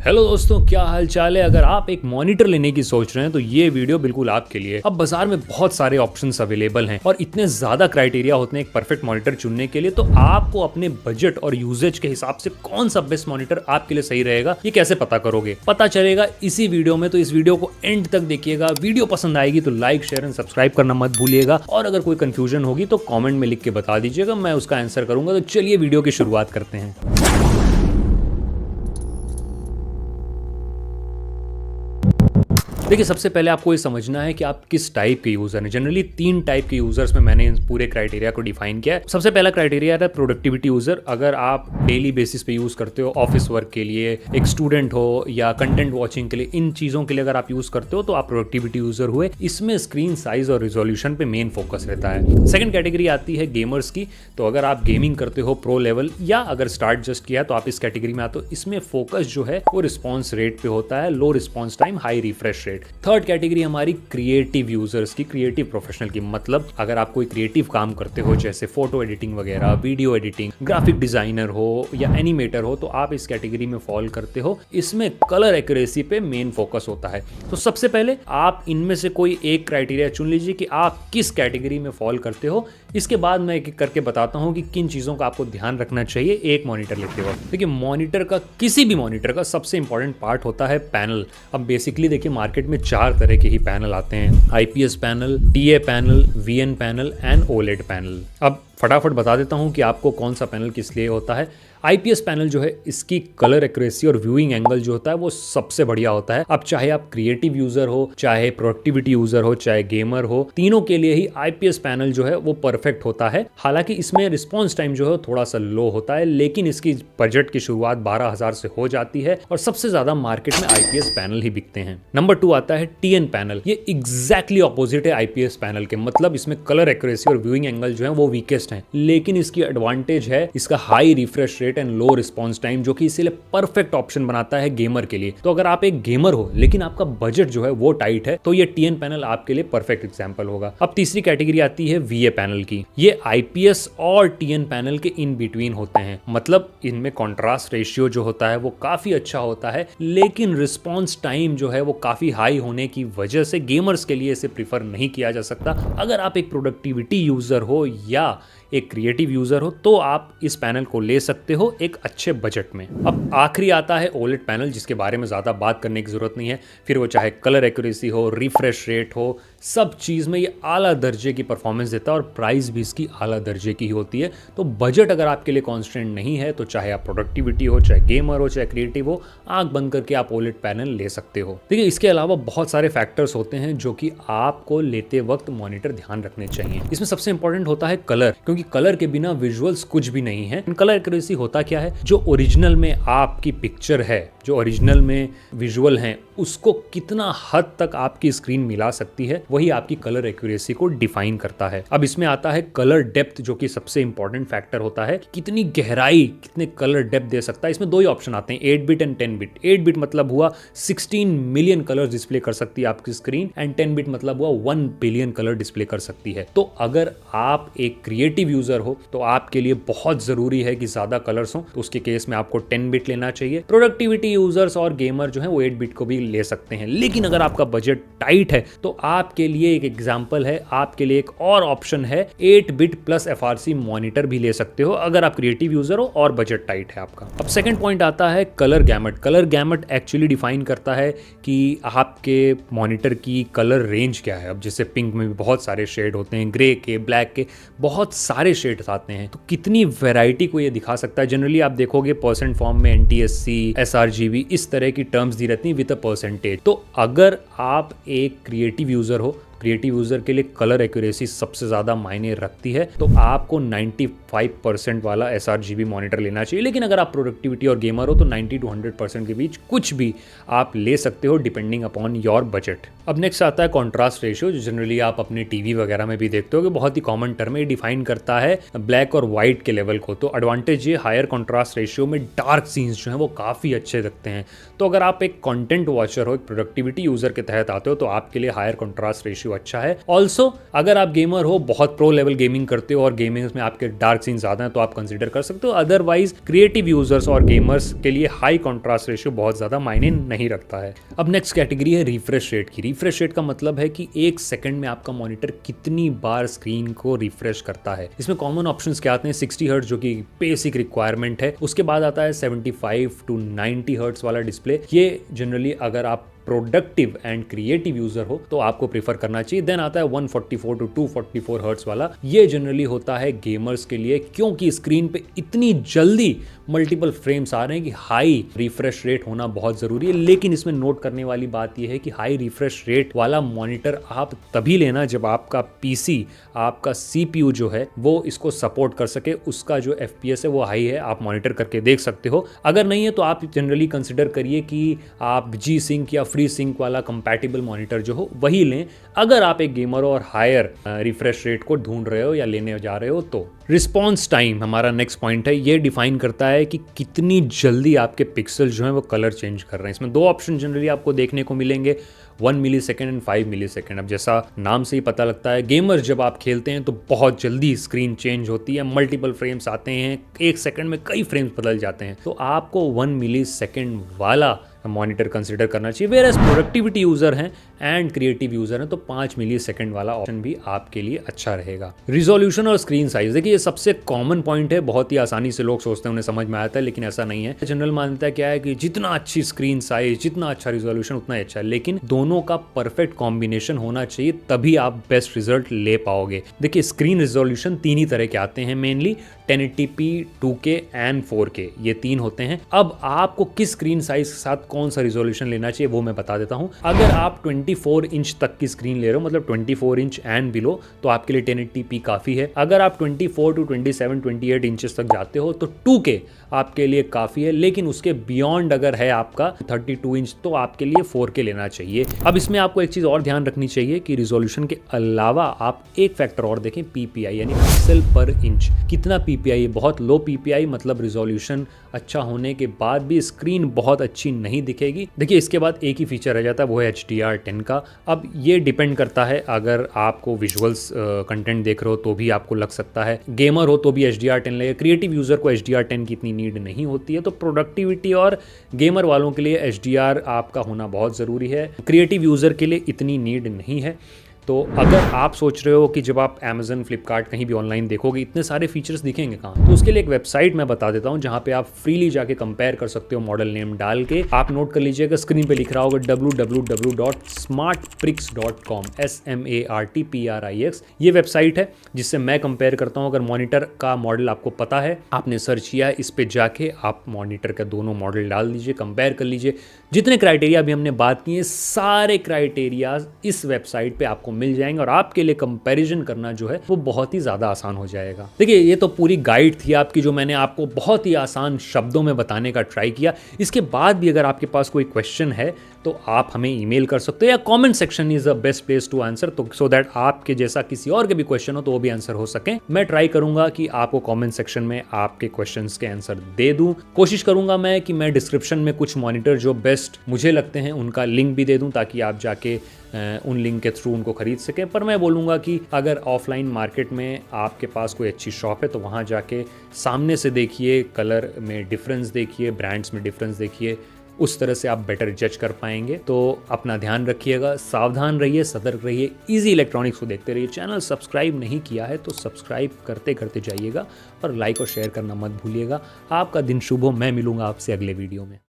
Hello दोस्तों, क्या हाल चाल है। अगर आप एक मॉनिटर लेने की सोच रहे हैं तो ये वीडियो बिल्कुल आपके लिए। अब बाजार में बहुत सारे ऑप्शंस अवेलेबल हैं और इतने ज्यादा क्राइटेरिया होते हैं एक परफेक्ट मॉनिटर चुनने के लिए, तो आपको अपने बजट और यूजेज के हिसाब से कौन सा बेस्ट मॉनिटर आपके लिए सही रहेगा ये कैसे पता करोगे। पता चलेगा इसी वीडियो में, तो इस वीडियो को एंड तक देखिएगा। वीडियो पसंद आएगी तो लाइक शेयर एंड सब्सक्राइब करना मत भूलिएगा, और अगर कोई कंफ्यूजन होगी तो कॉमेंट में लिख के बता दीजिएगा, मैं उसका आंसर करूंगा। तो चलिए वीडियो की शुरुआत करते हैं। देखिए, सबसे पहले आपको ये समझना है कि आप किस टाइप के यूजर हैं। जनरली 3 टाइप के यूजर्स में मैंने इन पूरे क्राइटेरिया को डिफाइन किया है। सबसे पहला क्राइटेरिया है प्रोडक्टिविटी यूजर। अगर आप डेली बेसिस पे यूज करते हो, ऑफिस वर्क के लिए, एक स्टूडेंट हो या कंटेंट वॉचिंग के लिए, इन चीजों के लिए अगर आप यूज करते हो तो आप प्रोडक्टिविटी यूजर हुए। इसमें स्क्रीन साइज और रिजोल्यूशन पे मेन फोकस रहता है। सेकंड कैटेगरी आती है गेमर्स की। तो अगर आप गेमिंग करते हो प्रो लेवल, या अगर स्टार्ट जस्ट किया तो आप इस कैटेगरी में आते हो। इसमें फोकस जो है वो रिस्पॉन्स रेट पे होता है, low response time, high refresh rate. Third category हमारी क्रिएटिव यूजर्स की, क्रिएटिव प्रोफेशनल की। मतलब अगर आप कोई क्रिएटिव काम करते हो, जैसे फोटो एडिटिंग वगैरह, वीडियो एडिटिंग, ग्राफिक डिजाइनर हो या एनिमेटर हो, तो आप इस कैटेगरी में फॉल करते हो। इसमें कलर एक्यूरेसी पे मेन फोकस होता है। तो सबसे पहले आप इनमें से कोई एक क्राइटेरिया चुन लीजिए कि आप किस कैटेगरी में फॉल करते हो। इसके बाद मैं एक एक करके बताता हूं कि किन चीजों का आपको ध्यान रखना चाहिए एक मॉनिटर लेते वक्त। देखिए, मॉनिटर का, किसी भी मॉनिटर का सबसे इंपॉर्टेंट पार्ट होता है पैनल। अब बेसिकली देखिए, मार्केट में 4 तरह के ही पैनल आते हैं: IPS panel, TA panel, VN panel and OLED panel. अब फटाफट बता देता हूं कि आपको कौन सा पैनल किस लिए होता है। आईपीएस पैनल जो है, इसकी कलर एक्यूरेसी और व्यूइंग एंगल जो होता है वो सबसे बढ़िया होता है। अब चाहे आप क्रिएटिव यूजर हो, चाहे प्रोडक्टिविटी यूजर हो, चाहे गेमर हो, तीनों के लिए ही आईपीएस पैनल जो है वो परफेक्ट होता है। हालांकि इसमें रिस्पॉन्स टाइम जो है थोड़ा सा लो होता है, लेकिन इसकी बजट की शुरुआत 12,000 से हो जाती है और सबसे ज्यादा मार्केट में आईपीएस पैनल ही बिकते हैं। नंबर 2 आता है टीएन पैनल। ये एग्जैक्टली ऑपोजिट है आईपीएस पैनल के। मतलब इसमें कलर एक्यूरेसी और व्यूइंग एंगल जो है वो वीकेस्ट है, लेकिन इसकी एडवांटेज है इसका high refresh rate and low response time, जो कि इसीलिए परफेक्ट ऑप्शन बनाता है गेमर के लिए। तो अगर आप एक गेमर हो लेकिन आपका बजट जो है वो टाइट है, तो ये टीएन पैनल आपके लिए परफेक्ट एग्जांपल होगा। अब तीसरी कैटेगरी आती है वीए पैनल की। ये आईपीएस और टीएन पैनल के इन बिटवीन होते हैं। मतलब इनमें कॉन्ट्रास्ट रेशियो जो होता है वो काफी अच्छा होता है, लेकिन रिस्पॉन्स टाइम जो है वो काफी हाई होने की वजह से गेमर्स के लिए इसे प्रीफर नहीं किया जा सकता। अगर आप एक प्रोडक्टिविटी यूजर हो या एक क्रिएटिव यूजर हो तो आप इस पैनल को ले सकते हो एक अच्छे बजट में। अब आखिरी आता है ओलेड पैनल, जिसके बारे में ज्यादा बात करने की जरूरत नहीं है। फिर वो चाहे कलर एक्यूरेसी हो, रिफ्रेश रेट हो, सब चीज में ये आला दर्जे की परफॉर्मेंस देता है और प्राइस भी इसकी आला दर्जे की ही होती है। तो बजट अगर आपके लिए कॉन्स्टेंट नहीं है तो चाहे आप प्रोडक्टिविटी हो, चाहे गेमर हो, चाहे क्रिएटिव हो, आंख बंद करके आप ओलेड पैनल ले सकते हो। देखिए, इसके अलावा बहुत सारे फैक्टर्स होते हैं जो कि आपको लेते वक्त मॉनिटर ध्यान रखने चाहिए। इसमें सबसे इंपॉर्टेंट होता है कलर, क्योंकि कलर के बिना विजुअल्स कुछ भी नहीं है। कलर एक्यूरेसी होता क्या है, जो ओरिजिनल में आपकी पिक्चर है, जो ओरिजिनल में विजुअल है, उसको कितना हद तक आपकी स्क्रीन मिला सकती है, वही आपकी कलर एक्यूरेसी को डिफाइन करता है। अब इसमें आता है कलर डेप्थ, जो कि सबसे इंपॉर्टेंट फैक्टर होता है, कितनी गहराई, कितने कलर डेप्थ दे सकता है। इसमें 2 ही ऑप्शन आते हैं, 8 बिट एंड 10 बिट। 8 बिट मतलब हुआ 16 मिलियन कलर डिस्प्ले कर सकती है आपकी स्क्रीन, एंड 10 बिट मतलब हुआ 1 बिलियन कलर डिस्प्ले कर सकती है। तो अगर आप एक क्रिएटिव यूजर हो तो आपके लिए बहुत जरूरी है कि ज्यादा कलर्स हो, तो उसके केस में आपको 10 बिट लेना चाहिए। प्रोडक्टिविटी यूजर्स और गेमर जो है वो 8 बिट को भी ले सकते हैं। लेकिन अगर आपका बजट टाइट है तो आपके लिए एक एग्जांपल है, आपके लिए एक और ऑप्शन है, 8 बिट प्लस एफआरसी मॉनिटर भी ले सकते हो अगर आप क्रिएटिव यूजर हो और बजट टाइट है आपका। अब सेकंड पॉइंट आता है colour gamut. Colour gamut actually define करता है कि आपके मॉनिटर की कलर रेंज क्या है। अब जैसे पिंक में भी बहुत सारे शेड होते हैं, ग्रे के, ब्लैक के, बहुत सारे शेड्स आते हैं, तो कितनी वैरायटी को ये दिखा सकता है। जनरली आप देखोगे परसेंट फॉर्म में NTSC, SRGB, इस तरह की टर्म्स दी रहती हैं विद अ परसेंटेज। तो अगर आप एक क्रिएटिव यूजर हो, क्रिएटिव यूजर के लिए कलर एक्यूरेसी सबसे ज्यादा मायने रखती है, तो आपको 95% वाला SRGB मॉनिटर लेना चाहिए। लेकिन अगर आप प्रोडक्टिविटी और गेमर हो तो 90 to 100% के बीच कुछ भी आप ले सकते हो, डिपेंडिंग अपॉन योर बजट। अब नेक्स्ट आता है कॉन्ट्रास्ट रेशियो, जो जनरली आप अपने टीवी वगैरह में भी देखते हो कि बहुत ही कॉमन टर्म है, डिफाइन करता है ब्लैक और व्हाइट के लेवल को। तो एडवांटेज ये हायर कॉन्ट्रास्ट रेशियो में डार्क सीन्स जो हैं वो काफ़ी अच्छे लगते हैं। तो अगर आप एक कंटेंट वॉचर हो, एक प्रोडक्टिविटी यूजर के तहत आते हो, तो आपके लिए हायर कॉन्ट्रास्ट रेशियो अच्छा है। ऑल्सो अगर आप गेमर हो, बहुत प्रो लेवल गेमिंग करते हो और गेमिंग में आपके डार्क सीन ज़्यादा हैं, तो आप कंसिडर कर सकते हो। अदरवाइज क्रिएटिव यूजर्स और गेमर्स के लिए हाई कॉन्ट्रास्ट रेशियो बहुत ज़्यादा मायने नहीं रखता है। अब नेक्स्ट कैटेगरी है रिफ्रेश रेट की। रिफ्रेश रेट का मतलब है कि एक सेकंड में आपका मॉनिटर कितनी बार स्क्रीन को रिफ्रेश करता है। इसमें कॉमन ऑप्शंस क्या आते हैं? 60 हर्ट्ज जो कि बेसिक रिक्वायरमेंट है, उसके बाद आता है 75 to 90 हर्ट्ज वाला डिस्प्ले। ये जनरली अगर आप प्रोडक्टिव एंड क्रिएटिव यूजर हो तो आपको प्रीफर करना चाहिए। देन आता है 144 to 244 हर्ट्ज वाला। ये जनरली होता है गेमर्स के लिए, क्योंकि स्क्रीन पे इतनी जल्दी मल्टीपल फ्रेम्स आ रहे हैं कि हाई रिफ्रेश रेट होना बहुत जरूरी है। लेकिन इसमें नोट करने वाली बात यह है कि हाई रिफ्रेश रेट वाला मॉनिटर आप तभी लेना जब आपका पीसी, आपका सीपीयू जो है वो इसको सपोर्ट कर सके, उसका जो एफपीएस है वो हाई है, आप मॉनिटर करके देख सकते हो। अगर नहीं है तो आप जनरली कंसिडर करिए कि आप जी सिंक या फ्री सिंक वाला कंपैटिबल मॉनिटर जो हो वही लें, अगर आप एक गेमर और हायर रिफ्रेश रेट को ढूंढ रहे हो या लेने जा रहे हो तो। रिस्पॉन्स टाइम हमारा नेक्स्ट पॉइंट है। ये डिफाइन करता है कि कितनी जल्दी आपके पिक्सल जो है वो कलर चेंज कर रहे हैं। इसमें दो ऑप्शन जनरली आपको देखने को मिलेंगे, 1 मिली सेकेंड एंड 5 मिली सेकेंड। अब जैसा नाम से ही पता लगता है, गेमर जब आप खेलते हैं तो बहुत जल्दी स्क्रीन चेंज होती है, मल्टीपल फ्रेम्स आते हैं, एक सेकंड में कई फ्रेम्स बदल जाते हैं। तो आपको 1 मिली सेकेंड वाला मॉनिटर कंसिडर करना चाहिए। वेयर एज प्रोडक्टिविटी यूजर हैं एंड क्रिएटिव यूजर हैं तो 5 मिली सेकेंड वाला ऑप्शन भी आपके लिए अच्छा रहेगा। रिजोल्यूशन और स्क्रीन साइज, देखिए ये सबसे कॉमन पॉइंट है, बहुत ही आसानी से लोग सोचते हैं, उन्हें समझ में आता है, लेकिन ऐसा नहीं है। जनरल मान्यता क्या है कि जितना अच्छी स्क्रीन साइज, जितना अच्छा रिजोल्यूशन उतना ही अच्छा है, लेकिन दोनों का परफेक्ट कॉम्बिनेशन होना चाहिए, तभी आप बेस्ट रिजल्ट ले पाओगे। देखिए स्क्रीन रिजोल्यूशन 3 ही तरह के आते हैं mainly, 1080p, 2K and 4K, ये 3 होते हैं। अब आपको किस स्क्रीन साइज के साथ कौन सा रिजोल्यूशन लेना चाहिए वो मैं बता देता हूं। अगर आप 24 इंच तक की स्क्रीन ले रहे हो, मतलब 24 इंच एंड बिलो, तो आपके लिए 1080p काफी है। अगर आप 24 to 27, 28 इंचेस तक जाते हो तो 2K आपके लिए काफी है, लेकिन उसके बियॉन्ड अगर है आपका 32 इंच तो आपके लिए 4K लेना चाहिए। अब इसमें आपको एक चीज और ध्यान रखनी चाहिए कि रिजोल्यूशन के अलावा आप एक फैक्टर और देखें, PPI यानी पिक्सल पर इंच। कितना PPI? बहुत लो PPI, मतलब रिजोल्यूशन अच्छा होने के बाद भी स्क्रीन बहुत अच्छी नहीं दिखेगी। देखिए इसके बाद एक ही फीचर रह जाता है, वो है HDR10 का। अब ये डिपेंड करता है, अगर आपको विजुअल्स कंटेंट देख रहे हो तो भी आपको लग सकता है, गेमर हो तो भी HDR10 लगेगा, क्रिएटिव यूजर को HDR10 की इतनी नीड नहीं होती है। तो प्रोडक्टिविटी और गेमर वालों के लिए HDR आपका होना बहुत ज़रूरी है, क्रिएटिव यूजर के लिए इतनी नीड नहीं है। तो अगर आप सोच रहे हो कि जब आप Amazon, फ्लिपकार्ट कहीं भी ऑनलाइन देखोगे इतने सारे फीचर्स दिखेंगे कहाँ, तो उसके लिए एक वेबसाइट मैं बता देता हूँ जहाँ पे आप फ्रीली जाके कंपेयर कर सकते हो मॉडल नेम डाल के। आप नोट कर लीजिएगा, स्क्रीन पे लिख रहा होगा www.smartprix.com, SMARTPRIX। ये वेबसाइट है जिससे मैं कंपेयर करता हूँ। अगर मॉनिटर का मॉडल आपको पता है, आपने सर्च किया है, इस पे जाके आप मॉनिटर का दोनों मॉडल डाल दीजिए, कंपेयर कर लीजिए। जितने क्राइटेरिया अभी हमने बात की है, सारे क्राइटेरिया इस वेबसाइट पे आपको मिल जाएंगे और आपके लिए कंपैरिजन करना जो है वो बहुत ही ज्यादा आसान हो जाएगा। देखिए ये तो पूरी गाइड थी आपकी, जो मैंने आपको बहुत ही आसान शब्दों में बताने का ट्राई किया। इसके बाद भी अगर आपके पास कोई क्वेश्चन है तो आप हमें ईमेल कर सकते हो, या comment section is the best place to answer, तो सो दैट आपके जैसा किसी और के भी क्वेश्चन हो तो वो भी आंसर हो सके। मैं ट्राई करूंगा कि आपको कमेंट सेक्शन में आपके क्वेश्चंस के आंसर दे दूं। कोशिश करूंगा मैं कि मैं डिस्क्रिप्शन में कुछ मॉनिटर जो बेस्ट मुझे लगते हैं उनका लिंक भी दे दूं, ताकि आप जाके उन लिंक के थ्रू उनको खरीद सकें। पर मैं बोलूँगा कि अगर ऑफलाइन मार्केट में आपके पास कोई अच्छी शॉप है तो वहाँ जाके सामने से देखिए, कलर में डिफरेंस देखिए, ब्रांड्स में डिफरेंस देखिए, उस तरह से आप बेटर जज कर पाएंगे। तो अपना ध्यान रखिएगा, सावधान रहिए, सतर्क रहिए, इजी इलेक्ट्रॉनिक्स को देखते रहिए। चैनल सब्सक्राइब नहीं किया है तो सब्सक्राइब करते करते जाइएगा और लाइक और शेयर करना मत भूलिएगा। आपका दिन शुभ हो। मैं मिलूंगा आपसे अगले वीडियो में।